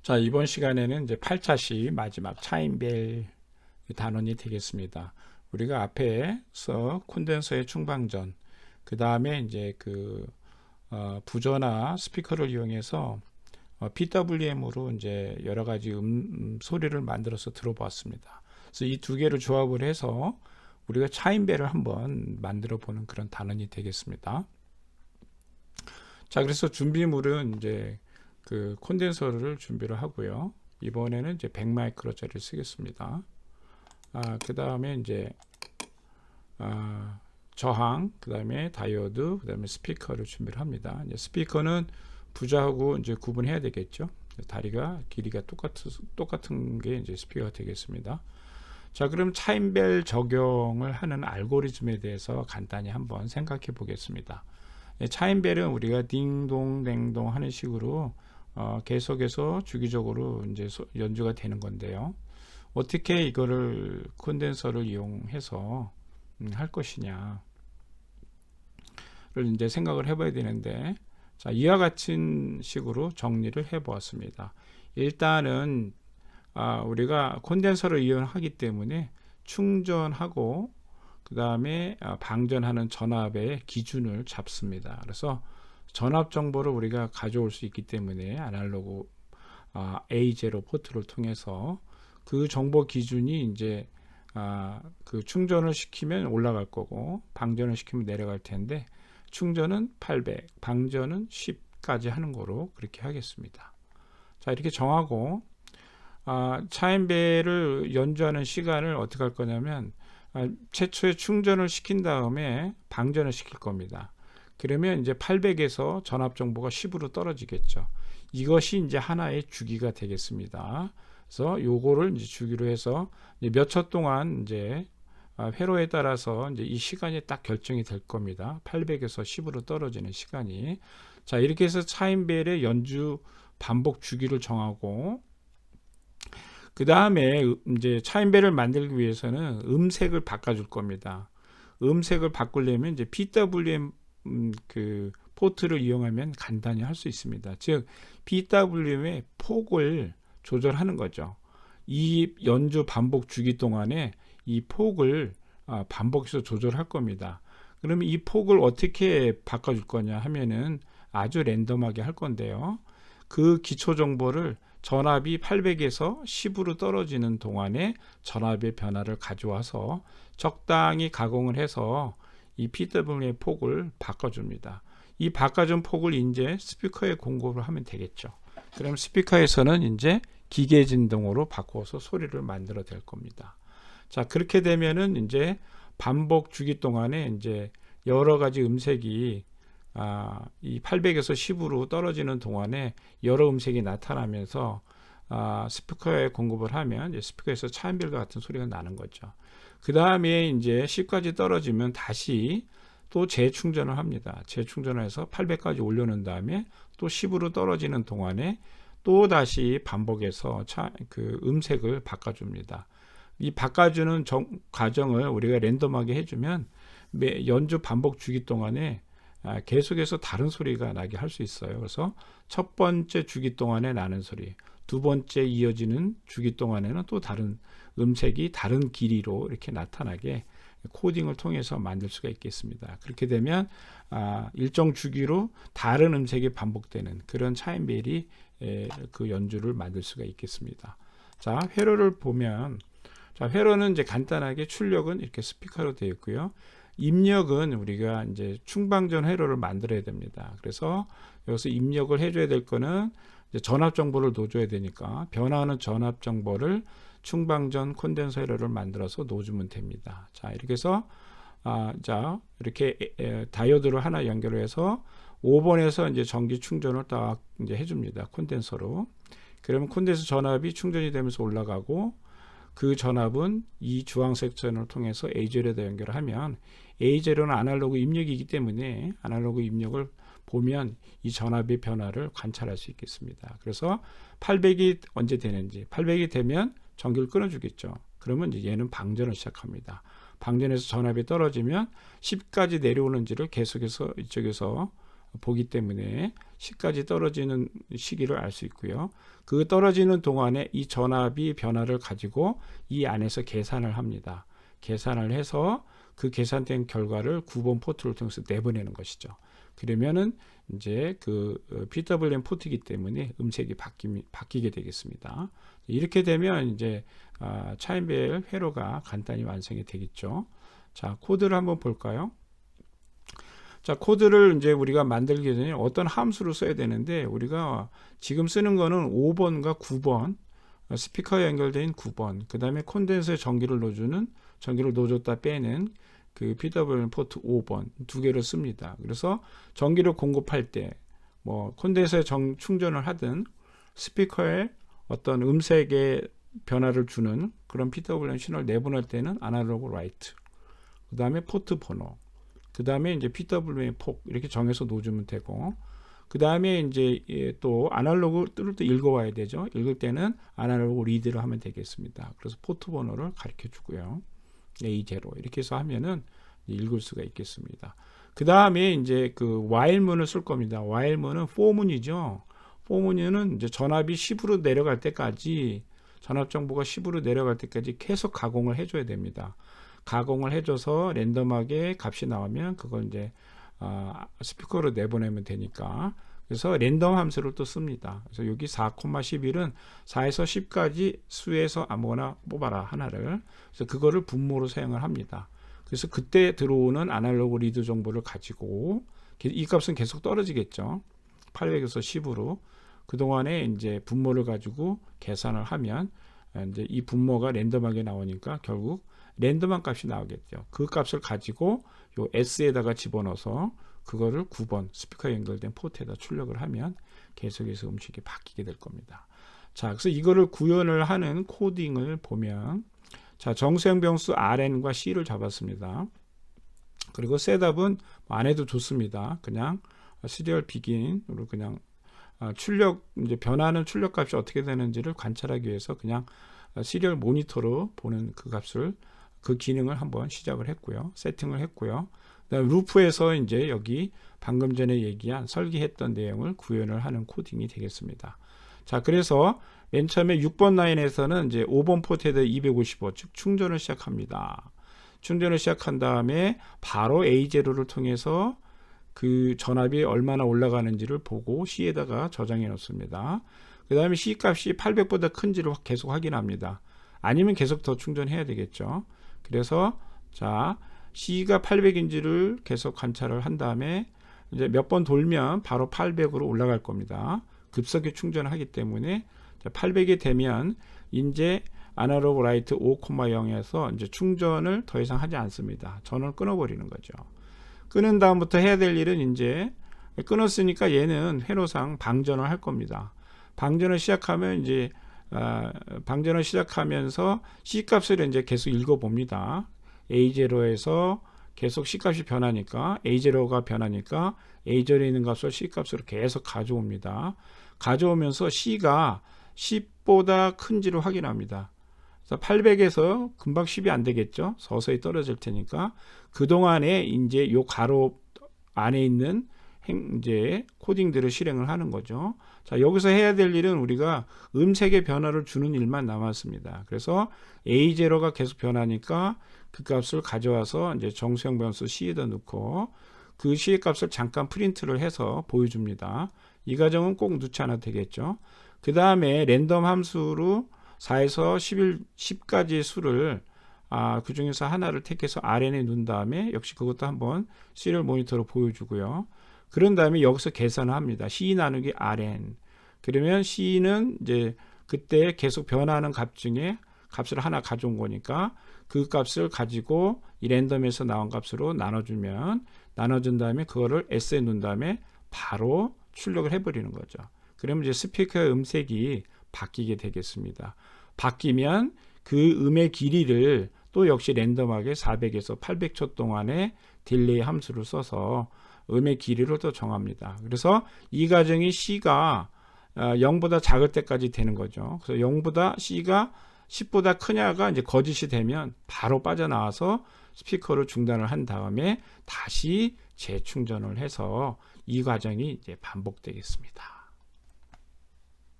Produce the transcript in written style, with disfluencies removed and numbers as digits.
자, 이번 시간에는 이제 8차시 마지막 차인벨 단원이 되겠습니다. 우리가 앞에서 콘덴서의 충방전, 그 다음에 이제 부저나 스피커를 이용해서 PWM으로 이제 여러 가지 소리를 만들어서 들어보았습니다. 그래서 이 두 개를 조합을 해서 우리가 차인벨을 한번 만들어 보는 그런 단원이 되겠습니다. 자, 그래서 준비물은 이제 그 콘덴서를 준비를 하고요. 이번에는 이제 100마이크로짜리를 쓰겠습니다. 그 다음에 이제 저항, 그 다음에 다이오드, 그 다음에 스피커를 준비를 합니다. 이제 스피커는 부저하고 이제 구분해야 되겠죠. 다리가 길이가 똑같은 게 이제 스피커가 되겠습니다. 자, 그럼 차인벨 적용을 하는 알고리즘에 대해서 간단히 한번 생각해 보겠습니다. 차인벨은 우리가 딩동 댕동 하는 식으로 계속해서 주기적으로 이제 연주가 되는 건데요. 어떻게 이거를 콘덴서를 이용해서 할 것이냐를 이제 생각을 해봐야 되는데, 자, 이와 같은 식으로 정리를 해 보았습니다. 일단은 우리가 콘덴서를 이용하기 때문에 충전하고 그 다음에 방전하는 전압의 기준을 잡습니다. 그래서 전압 정보를 우리가 가져올 수 있기 때문에 아날로그 A0 포트를 통해서 그 정보 기준이 이제 그 충전을 시키면 올라갈 거고 방전을 시키면 내려갈 텐데, 충전은 800, 방전은 10까지 하는 거로 그렇게 하겠습니다. 자, 이렇게 정하고 차인벨을 연주하는 시간을 어떻게 할 거냐면 최초에 충전을 시킨 다음에 방전을 시킬 겁니다. 그러면 이제 800에서 전압 정보가 10으로 떨어지겠죠. 이것이 이제 하나의 주기가 되겠습니다. 그래서 요거를 이제 주기로 해서 몇 초 동안 이제 회로에 따라서 이제 이 시간이 딱 결정이 될 겁니다. 800에서 10으로 떨어지는 시간이. 자, 이렇게 해서 차인벨의 연주 반복 주기를 정하고, 그 다음에 이제 차인벨을 만들기 위해서는 음색을 바꿔줄 겁니다. 음색을 바꾸려면 이제 PWM 그 포트를 이용하면 간단히 할 수 있습니다. 즉 PWM의 폭을 조절하는 거죠. 이 연주 반복 주기 동안에 이 폭을 반복해서 조절할 겁니다. 그러면 이 폭을 어떻게 바꿔줄 거냐 하면은 아주 랜덤하게 할 건데요. 그 기초 정보를 전압이 800에서 10으로 떨어지는 동안에 전압의 변화를 가져와서 적당히 가공을 해서 이 PWM의 폭을 바꿔줍니다. 이 바꿔준 폭을 이제 스피커에 공급을 하면 되겠죠. 그럼 스피커에서는 이제 기계 진동으로 바꿔서 소리를 만들어 낼 겁니다. 자, 그렇게 되면은 이제 반복 주기 동안에 이제 여러 가지 음색이 이 800에서 10으로 떨어지는 동안에 여러 음색이 나타나면서 스피커에 공급을 하면 이제 스피커에서 차인벨과 같은 소리가 나는 거죠. 그 다음에 이제 10까지 떨어지면 다시 또 재충전을 합니다. 재충전을 해서 800까지 올려놓은 다음에 또 10으로 떨어지는 동안에 또 다시 반복해서 그 음색을 바꿔줍니다. 이 바꿔주는 과정을 우리가 랜덤하게 해주면 연주 반복 주기 동안에 계속해서 다른 소리가 나게 할 수 있어요. 그래서 첫 번째 주기 동안에 나는 소리, 두 번째 이어지는 주기 동안에는 또 다른 음색이 다른 길이로 이렇게 나타나게 코딩을 통해서 만들 수가 있겠습니다. 그렇게 되면 일정 주기로 다른 음색이 반복되는 그런 차인벨이 그 연주를 만들 수가 있겠습니다. 자, 회로를 보면, 자, 회로는 이제 간단하게 출력은 이렇게 스피커로 되어 있고요. 입력은 우리가 이제 충방전 회로를 만들어야 됩니다. 그래서 여기서 입력을 해줘야 될 거는 이제 전압 정보를 넣어줘야 되니까 변화하는 전압 정보를 충방전 콘덴서 회로를 만들어서 넣어주면 됩니다. 자, 이렇게 해서 자, 이렇게 다이오드를 하나 연결해서 5번에서 이제 전기 충전을 딱 이제 해줍니다. 콘덴서로. 그러면 콘덴서 전압이 충전이 되면서 올라가고, 그 전압은 이 주황색 선을 통해서 A0에다 연결을 하면, A0는 아날로그 입력이기 때문에 아날로그 입력을 보면 이 전압의 변화를 관찰할 수 있겠습니다. 그래서 800이 언제 되는지, 800이 되면 전기를 끊어주겠죠. 그러면 이제 얘는 방전을 시작합니다. 방전에서 전압이 떨어지면 10까지 내려오는지를 계속해서 이쪽에서 보기 때문에 C까지 떨어지는 시기를 알 수 있고요. 그 떨어지는 동안에 이 전압이 변화를 가지고 이 안에서 계산을 합니다. 계산을 해서 그 계산된 결과를 9번 포트를 통해서 내보내는 것이죠. 그러면은 이제 그 PWM 포트이기 때문에 음색이 바뀌게 되겠습니다. 이렇게 되면 이제 차인벨 회로가 간단히 완성이 되겠죠. 자, 코드를 한번 볼까요? 자, 코드를 이제 우리가 만들기 전에 어떤 함수를 써야 되는데, 우리가 지금 쓰는 거는 5번과 9번, 스피커에 연결된 9번, 그 다음에 콘덴서에 전기를 넣어줬다 빼는 그 PWM 포트 5번 두 개를 씁니다. 그래서 전기를 공급할 때 뭐 콘덴서에 충전을 하든 스피커에 어떤 음색의 변화를 주는 그런 PWM 신호를 내보낼 때는 아날로그 라이트, 그 다음에 포트 번호, 그 다음에 이제 PWM 폭 이렇게 정해서 놓아주면 되고, 그 다음에 이제 또 아날로그를 또 읽어와야 되죠. 읽을 때는 아날로그 리드를 하면 되겠습니다. 그래서 포트 번호를 가르쳐 주고요. A0 이렇게 해서 하면은 읽을 수가 있겠습니다. 그 다음에 이제 그 while문을 쓸 겁니다. while문은 for문이죠. for문은 이제 전압이 10으로 내려갈 때까지, 전압 정보가 10으로 내려갈 때까지 계속 가공을 해줘야 됩니다. 가공을 해줘서 랜덤하게 값이 나오면 그걸 이제 스피커로 내보내면 되니까, 그래서 랜덤 함수를 또 씁니다. 그래서 여기 4,11은 4에서 10까지 수에서 아무거나 뽑아라 하나를. 그래서 그거를 분모로 사용을 합니다. 그래서 그때 들어오는 아날로그 리드 정보를 가지고, 이 값은 계속 떨어지겠죠. 800에서 10으로. 그동안에 이제 분모를 가지고 계산을 하면 이제 이 분모가 랜덤하게 나오니까 결국 랜덤한 값이 나오겠죠. 그 값을 가지고 요 S에다가 집어넣어서 그거를 9번 스피커에 연결된 포트에다 출력을 하면 계속해서 음식이 바뀌게 될 겁니다. 자, 그래서 이거를 구현을 하는 코딩을 보면, 자, 정수형 변수 RN과 C를 잡았습니다. 그리고 셋업은 안 해도 좋습니다. 그냥 시리얼 비긴으로 그냥 이제 변하는 출력 값이 어떻게 되는지를 관찰하기 위해서 그냥 시리얼 모니터로 보는 그 기능을 한번 시작을 했고요. 세팅을 했고요. 그다음 루프에서 이제 여기 방금 전에 얘기한 설계했던 내용을 구현을 하는 코딩이 되겠습니다. 자, 그래서 맨 처음에 6번 라인에서는 이제 5번 포트에다 255, 즉 충전을 시작합니다. 충전을 시작한 다음에 바로 A0를 통해서 그 전압이 얼마나 올라가는지를 보고 C에다가 저장해 놓습니다. 그 다음에 C 값이 800보다 큰지를 계속 확인합니다. 아니면 계속 더 충전해야 되겠죠. 그래서 자, C가 800인지를 계속 관찰을 한 다음에 이제 몇 번 돌면 바로 800으로 올라갈 겁니다. 급속히 충전을 하기 때문에 800이 되면 이제 아날로그 라이트 5,0에서 이제 충전을 더 이상 하지 않습니다. 전원을 끊어버리는 거죠. 끊은 다음부터 해야 될 일은, 이제 끊었으니까 얘는 회로상 방전을 할 겁니다. 방전을 시작하면 이제 방전을 시작하면서 C 값을 이제 계속 읽어봅니다. A0에서 계속 C 값이 변하니까, A0가 변하니까 A0에 있는 값을 C 값으로 계속 가져옵니다. 가져오면서 C가 10보다 큰지를 확인합니다. 그래서 800에서 금방 10이 안 되겠죠. 서서히 떨어질 테니까 그동안에 이제 요 가로 안에 있는 이제 코딩들을 실행을 하는 거죠. 자, 여기서 해야 될 일은 우리가 음색의 변화를 주는 일만 남았습니다. 그래서 A0가 계속 변하니까 그 값을 가져와서 이제 정수형 변수 C에다 넣고 그 C의 값을 잠깐 프린트를 해서 보여줍니다. 이 과정은 꼭 넣지 않아도 되겠죠. 그 다음에 랜덤 함수로 4에서 10까지의 수를 그 중에서 하나를 택해서 RN에 넣은 다음에 역시 그것도 한번 시리얼 모니터로 보여주고요. 그런 다음에 여기서 계산을 합니다. C 나누기 RN. 그러면 C는 이제 그때 계속 변하는 값 중에 값을 하나 가져온 거니까 그 값을 가지고 이 랜덤에서 나온 값으로 나눠준 다음에 그거를 S에 넣은 다음에 바로 출력을 해버리는 거죠. 그러면 이제 스피커의 음색이 바뀌게 되겠습니다. 바뀌면 그 음의 길이를 또 역시 랜덤하게 400에서 800초 동안의 딜레이 함수를 써서 음의 길이를 또 정합니다. 그래서 이 과정이 C가 0보다 작을 때까지 되는 거죠. 그래서 0보다 C가 10보다 크냐가 이제 거짓이 되면 바로 빠져나와서 스피커를 중단을 한 다음에 다시 재충전을 해서 이 과정이 이제 반복되겠습니다.